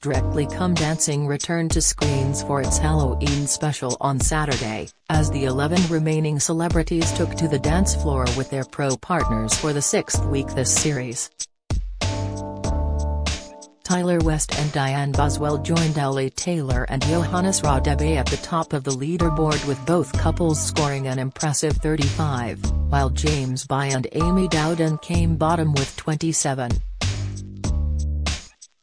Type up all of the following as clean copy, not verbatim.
Strictly Come Dancing returned to screens for its Halloween special on Saturday, as the 11 remaining celebrities took to the dance floor with their pro partners for the sixth week this series. Tyler West and Dianne Buswell joined Ellie Taylor and Johannes Radebe at the top of the leaderboard, with both couples scoring an impressive 35, while James Bay and Amy Dowden came bottom with 27.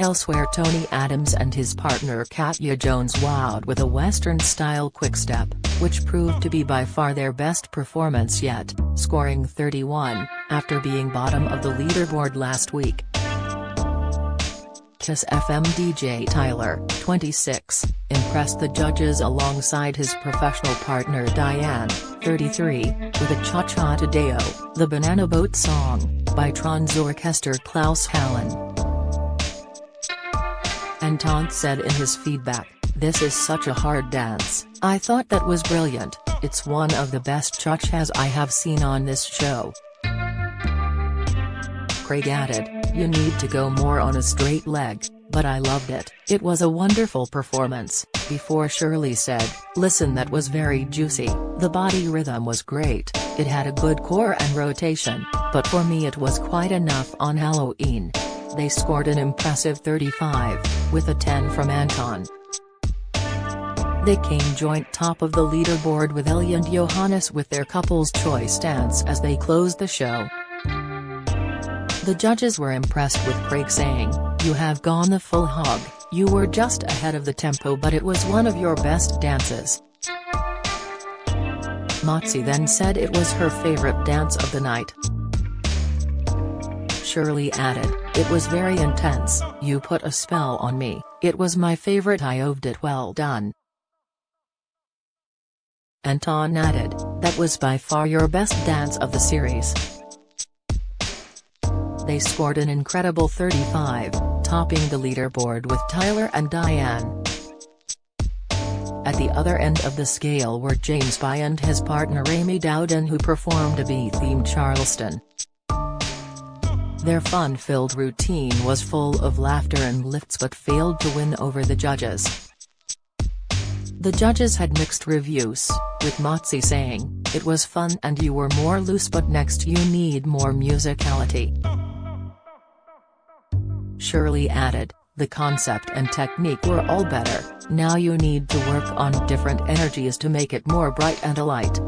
Elsewhere, Tony Adams and his partner Katya Jones wowed with a Western-style quickstep, which proved to be by far their best performance yet, scoring 31, after being bottom of the leaderboard last week. Kiss FM DJ Tyler, 26, impressed the judges alongside his professional partner Dianne, 33, with a Cha-Cha Tadeo, the Banana Boat song, by Transorchester Klaus Hallen. Anton said in his feedback, "This is such a hard dance. I thought that was brilliant. It's one of the best cha-chas I have seen on this show." Craig added, "You need to go more on a straight leg, but I loved it. It was a wonderful performance," before Shirley said, "Listen, that was very juicy. The body rhythm was great, it had a good core and rotation, but for me it was quite enough on Halloween." They scored an impressive 35, with a 10 from Anton. They came joint top of the leaderboard with Ellie and Johannes with their couple's choice dance as they closed the show. The judges were impressed with Craig, saying, "You have gone the full hog, you were just ahead of the tempo, but it was one of your best dances." Motsi then said it was her favorite dance of the night. Shirley added, "It was very intense, you put a spell on me, it was my favorite, I oved it, well done." Anton added, "That was by far your best dance of the series." They scored an incredible 35, topping the leaderboard with Tyler and Dianne. At the other end of the scale were James Bay and his partner Amy Dowden, who performed a bee-themed Charleston. Their fun-filled routine was full of laughter and lifts but failed to win over the judges. The judges had mixed reviews, with Motsi saying, "It was fun and you were more loose, but next you need more musicality." Shirley added, "The concept and technique were all better, now you need to work on different energies to make it more bright and alight."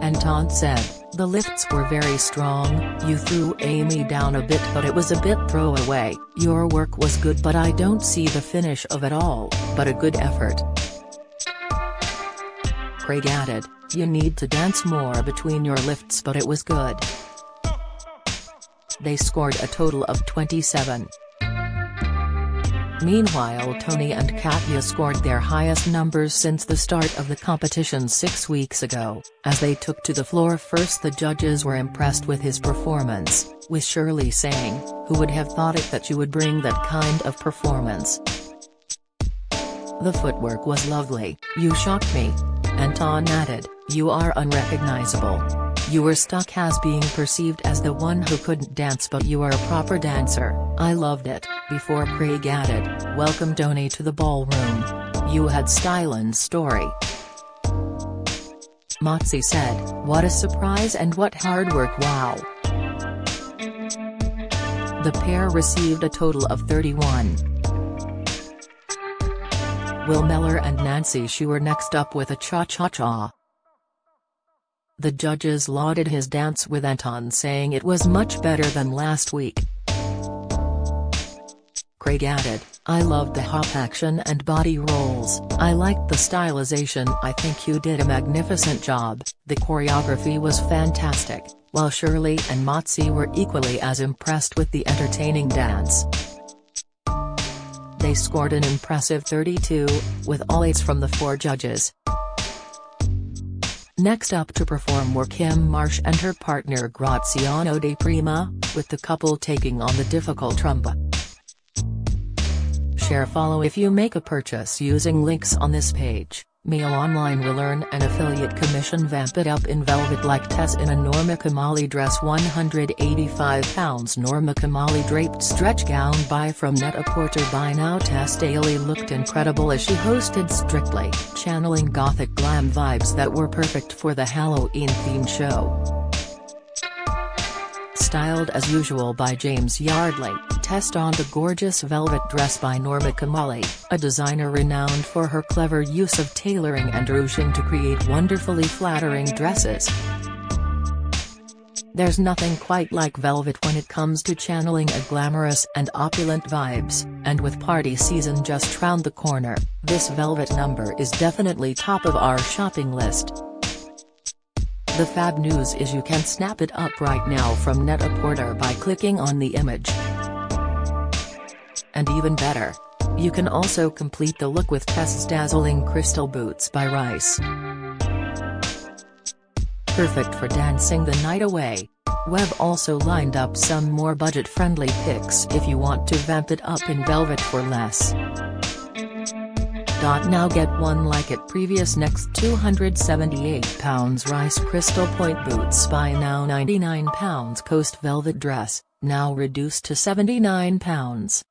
Anton said, "The lifts were very strong, you threw Amy down a bit but it was a bit throwaway. Your work was good but I don't see the finish of it all, but a good effort." Craig added, "You need to dance more between your lifts but it was good." They scored a total of 27. Meanwhile, Tony and Katya scored their highest numbers since the start of the competition 6 weeks ago, as they took to the floor first. The judges were impressed with his performance, with Shirley saying, "Who would have thought it that you would bring that kind of performance? The footwork was lovely, you shocked me." Anton added, "You are unrecognizable. You were stuck as being perceived as the one who couldn't dance, but you are a proper dancer, I loved it," before Craig added, "Welcome Tony to the ballroom. You had style and story." Motsi said, "What a surprise and what hard work, wow." The pair received a total of 31. Will Meller and Nancy Shue were next up with a cha-cha-cha. The judges lauded his dance, with Anton saying it was much better than last week. Craig added, "I loved the hop action and body rolls, I liked the stylization, I think you did a magnificent job, the choreography was fantastic," while Shirley and Motsi were equally as impressed with the entertaining dance. They scored an impressive 32, with all 8s from the 4 judges. Next up to perform were Kim Marsh and her partner Graziano De Prima, with the couple taking on the difficult trumba. Share, follow if you make a purchase using links on this page. Mail Online will earn an affiliate commission. Vamp it up in velvet like Tess in a Norma Kamali dress. £185 Norma Kamali draped stretch gown buy from Net-a-Porter. Buy now. Tess Daly looked incredible as she hosted Strictly, channeling gothic glam vibes that were perfect for the Halloween-themed show. Styled as usual by James Yardley, Tess donned a gorgeous velvet dress by Norma Kamali, a designer renowned for her clever use of tailoring and ruching to create wonderfully flattering dresses. There's nothing quite like velvet when it comes to channeling a glamorous and opulent vibes, and with party season just round the corner, this velvet number is definitely top of our shopping list. The fab news is you can snap it up right now from Net-a-Porter by clicking on the image. And even better, you can also complete the look with Tess's dazzling crystal boots by Rice. Perfect for dancing the night away. We've also lined up some more budget-friendly picks if you want to vamp it up in velvet for less. Now get one like it previous. Next £278 Rice Crystal Point boots buy now. £99 Coast velvet dress, now reduced to £79.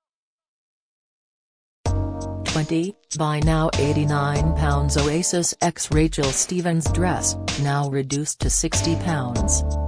20, buy now. £89 Oasis x Rachel Stevens dress, now reduced to £60.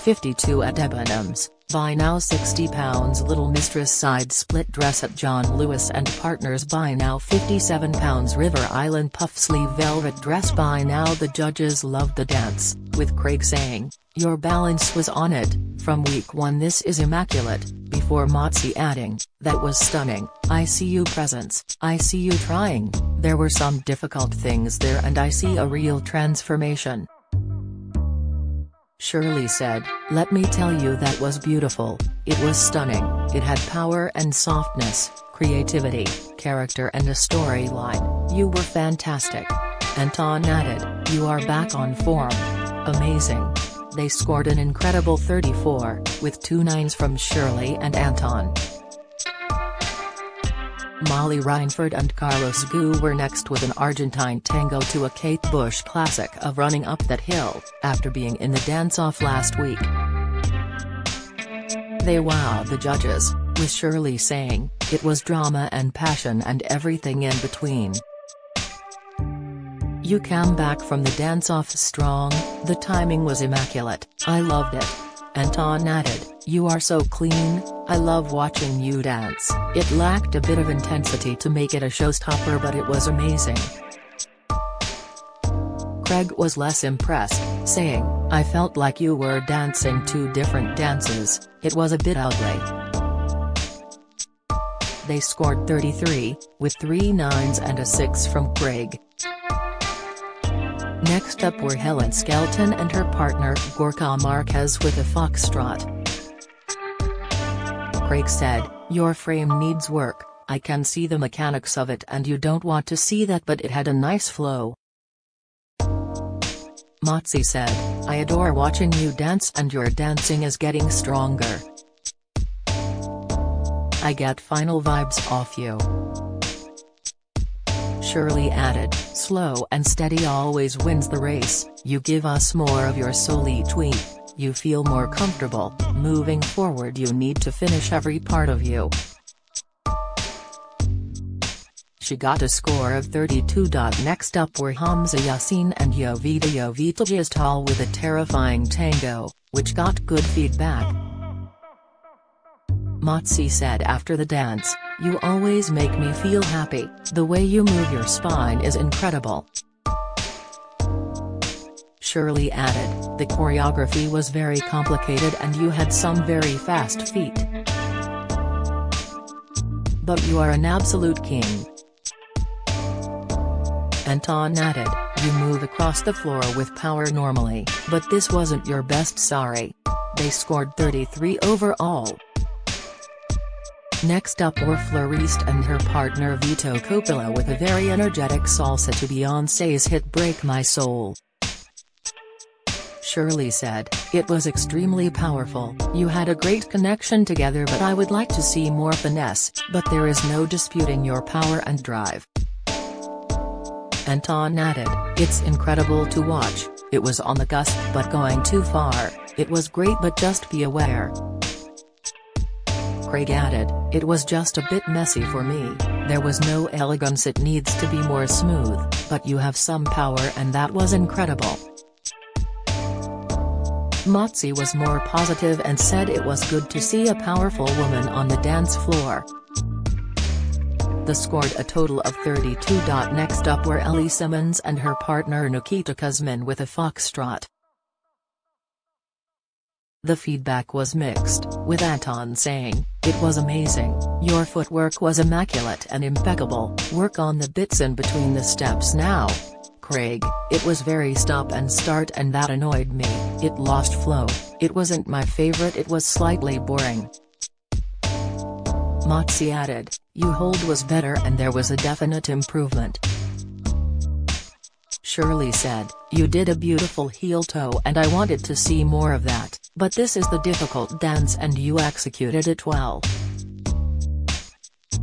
52 at Debenhams, buy now. £60 Little Mistress side split dress at John Lewis and Partners, buy now. £57 River Island puff sleeve velvet dress, buy now. The judges loved the dance, with Craig saying, "Your balance was on it, from week one. This is immaculate," before Motsi adding, "That was stunning. I see you presence, I see you trying. There were some difficult things there and I see a real transformation." Shirley said, "Let me tell you, that was beautiful, it was stunning, it had power and softness, creativity, character and a storyline. You were fantastic." Anton added, "You are back on form. Amazing." They scored an incredible 34, with 2 9s from Shirley and Anton. Molly Reinford and Carlos Gu were next with an Argentine tango to a Kate Bush classic of Running Up That Hill, after being in the dance-off last week. They wowed the judges, with Shirley saying, "It was drama and passion and everything in between. You came back from the dance-off strong, the timing was immaculate, I loved it." Anton added, "You are so clean, I love watching you dance." It lacked a bit of intensity to make it a showstopper, but it was amazing. Craig was less impressed, saying, "I felt like you were dancing 2 different dances, it was a bit ugly." They scored 33, with 3 9s and a 6 from Craig. Next up were Helen Skelton and her partner Gorka Marquez with a foxtrot. Craig said, "Your frame needs work, I can see the mechanics of it and you don't want to see that, but it had a nice flow." Motsi said, "I adore watching you dance and your dancing is getting stronger. I get final vibes off you." Shirley added, "Slow and steady always wins the race, you give us more of your soul each week, you feel more comfortable, moving forward you need to finish every part of you." She got a score of 32. Next up were Hamza Yassin and Jovita Gistal with a terrifying tango, which got good feedback. Motsi said after the dance, "You always make me feel happy, the way you move your spine is incredible." Shirley added, "The choreography was very complicated and you had some very fast feet. But you are an absolute king." Anton added, "You move across the floor with power normally, but this wasn't your best, sorry." They scored 33 overall. Next up were Floriste and her partner Vito Coppola with a very energetic salsa to Beyoncé's hit Break My Soul. Shirley said, "It was extremely powerful, you had a great connection together, but I would like to see more finesse, but there is no disputing your power and drive." Anton added, "It's incredible to watch, it was on the cusp but going too far, it was great but just be aware." Craig added, "It was just a bit messy for me, there was no elegance, it needs to be more smooth, but you have some power and that was incredible." Morticia was more positive and said it was good to see a powerful woman on the dance floor. They scored a total of 32. Next up were Ellie Simmons and her partner Nikita Kuzmin with a foxtrot. The feedback was mixed, with Anton saying, "It was amazing, your footwork was immaculate and impeccable, work on the bits in between the steps now." Craig, "It was very stop and start and that annoyed me, it lost flow, it wasn't my favorite, it was slightly boring." Morticia added, "You hold was better and there was a definite improvement." Shirley said, "You did a beautiful heel toe and I wanted to see more of that, but this is the difficult dance and you executed it well."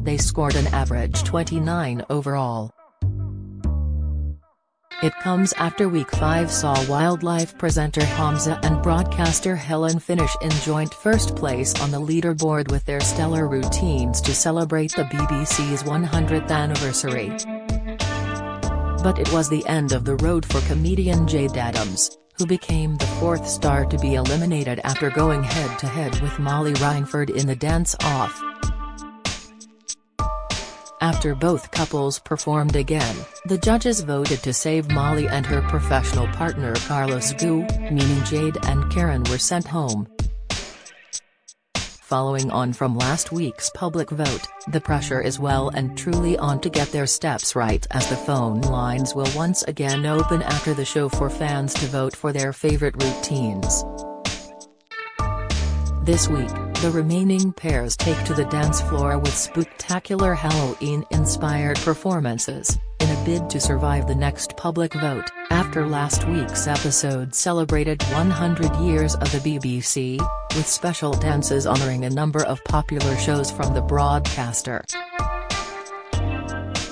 They scored an average 29 overall. It comes after Week 5 saw wildlife presenter Hamza and broadcaster Helen finish in joint first place on the leaderboard with their stellar routines to celebrate the BBC's 100th anniversary. But it was the end of the road for comedian Jade Adams, who became the fourth star to be eliminated after going head-to-head with Molly Reinford in the dance-off. After both couples performed again, the judges voted to save Molly and her professional partner Carlos Gu, meaning Jade and Karen were sent home. Following on from last week's public vote, the pressure is well and truly on to get their steps right as the phone lines will once again open after the show for fans to vote for their favorite routines. This week, the remaining pairs take to the dance floor with spectacular Halloween-inspired performances, in a bid to survive the next public vote, after last week's episode celebrated 100 years of the BBC, with special dances honoring a number of popular shows from the broadcaster.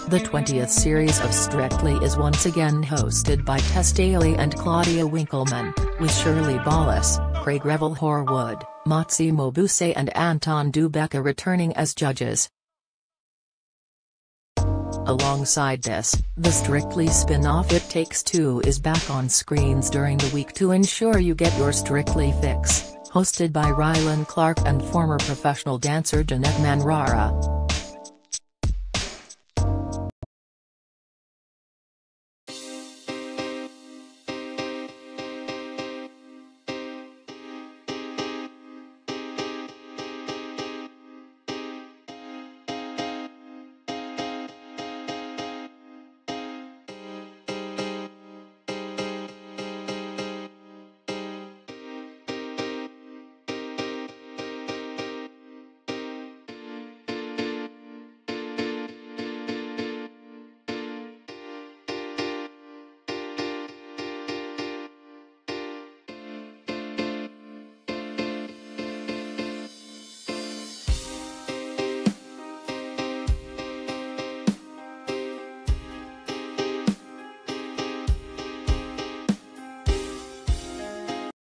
The 20th series of Strictly is once again hosted by Tess Daly and Claudia Winkleman, with Shirley Ballas, Craig Revel Horwood, Morticia Mabuse and Anton Dubecca returning as judges. Alongside this, the Strictly spin-off It Takes Two is back on screens during the week to ensure you get your Strictly fix, hosted by Rylan Clark and former professional dancer Jeanette Manrara.